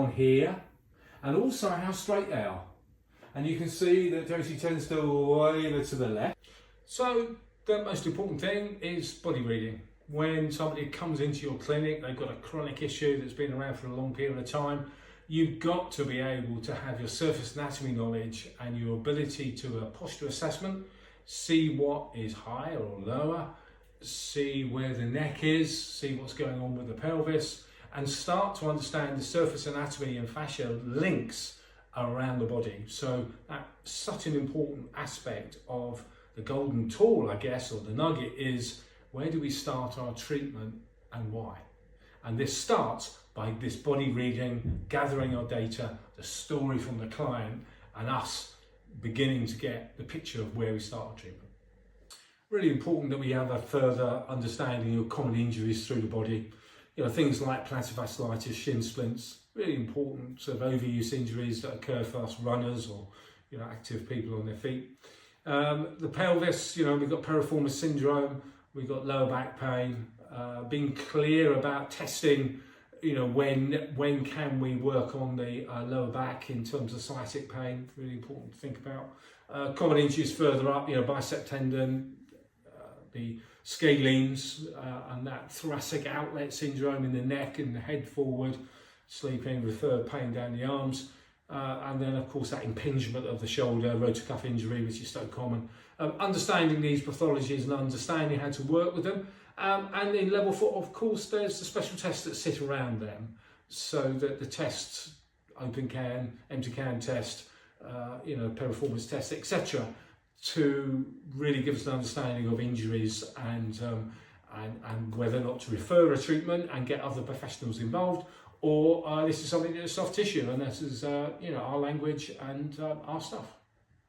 on here, and also how straight they are. And you can see that Josie tends to waver to the left. So the most important thing is body reading. When somebody comes into your clinic, they've got a chronic issue that's been around for a long period of time, you've got to be able to have your surface anatomy knowledge and your ability to a posture assessment, see what is higher or lower, see where the neck is, see what's going on with the pelvis, and start to understand the surface anatomy and fascia links around the body. So that's such an important aspect of the golden tool, I guess, or the nugget is, where do we start our treatment and why? And this starts by this body reading, gathering our data, the story from the client, and us beginning to get the picture of where we start our treatment. Really important that we have a further understanding of common injuries through the body. Things like plantar fasciitis, shin splints, really important sort of overuse injuries that occur for us runners or active people on their feet. The pelvis, we've got piriformis syndrome, we've got lower back pain, being clear about testing, when can we work on the lower back in terms of sciatic pain, really important to think about. Common injuries further up, bicep tendon, the scalenes, and that thoracic outlet syndrome in the neck and the head forward, sleeping, referred pain down the arms, and then of course that impingement of the shoulder, rotator cuff injury, which is so common. Understanding these pathologies and understanding how to work with them. And in level 4, of course, there's the special tests that sit around them. So that the tests, open can, empty can test, piriformis test, etc., to really give us an understanding of injuries and whether or not to refer a treatment and get other professionals involved, or this is something that's soft tissue, and this is our language and our stuff.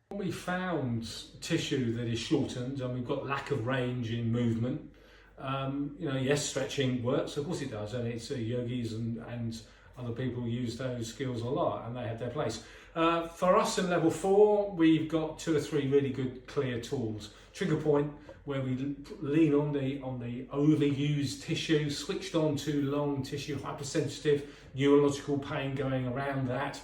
When we found tissue that is shortened and we've got lack of range in movement, yes, stretching works, of course it does, and it's yogis and other people use those skills a lot, and they have their place. For us in level 4, we've got 2 or 3 really good clear tools. Trigger point, where we lean on the overused tissue, switched on to long tissue, hypersensitive, neurological pain going around that.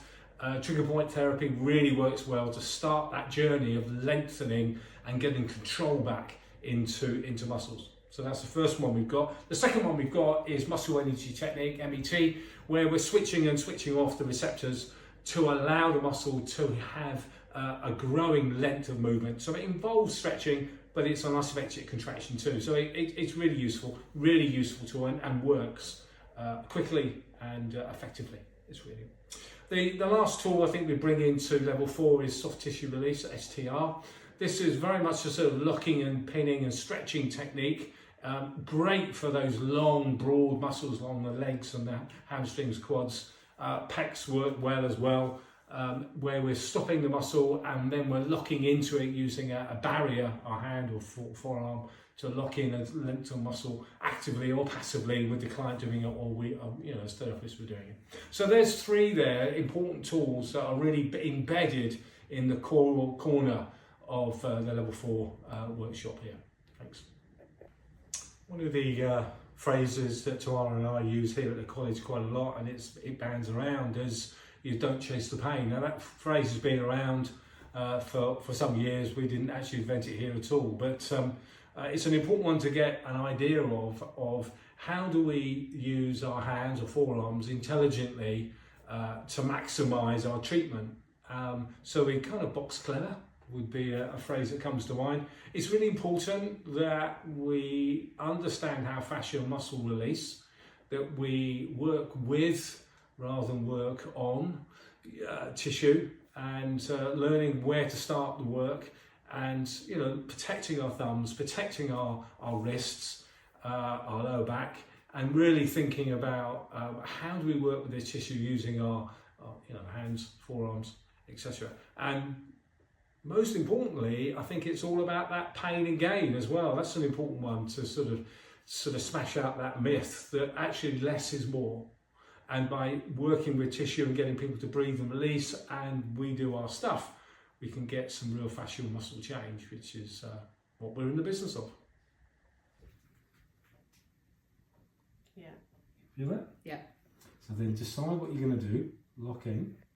Trigger point therapy really works well to start that journey of lengthening and getting control back into muscles. So that's the first one we've got. The second one we've got is muscle energy technique, MET, where we're switching off the receptors to allow the muscle to have a growing length of movement. So it involves stretching, but it's an isometric contraction too. So it's really useful tool, and works quickly and effectively. It's really. The last tool I think we bring into level 4 is soft tissue release, STR. This is very much a sort of locking and pinning and stretching technique. Great for those long, broad muscles along the legs and the hamstrings, quads. Pecs work well as well, where we're stopping the muscle and then we're locking into it using a barrier, our hand or forearm, to lock in a lengthen muscle actively or passively with the client doing it, or we, as therapists, we're doing it. So there's 3 there, important tools that are really embedded in the corner of the level 4 workshop here. Thanks. One of the phrases that Tawara and I use here at the college quite a lot, and it bands around, is you don't chase the pain. Now that phrase has been around for some years. We didn't actually invent it here at all, but it's an important one to get an idea of how do we use our hands or forearms intelligently to maximise our treatment. So we kind of box clever would be a phrase that comes to mind. It's really important that we understand how fascia and muscle release, that we work with rather than work on tissue, and learning where to start the work, and protecting our thumbs, protecting our wrists, our lower back, and really thinking about how do we work with this tissue using our hands, forearms, etc. And most importantly, I think it's all about that pain and gain as well. That's an important one to sort of smash out that myth that actually less is more. And by working with tissue and getting people to breathe and release, and we do our stuff, we can get some real fascial muscle change, which is what we're in the business of. Yeah. Feel that? Yeah. So then decide what you're going to do. lock in.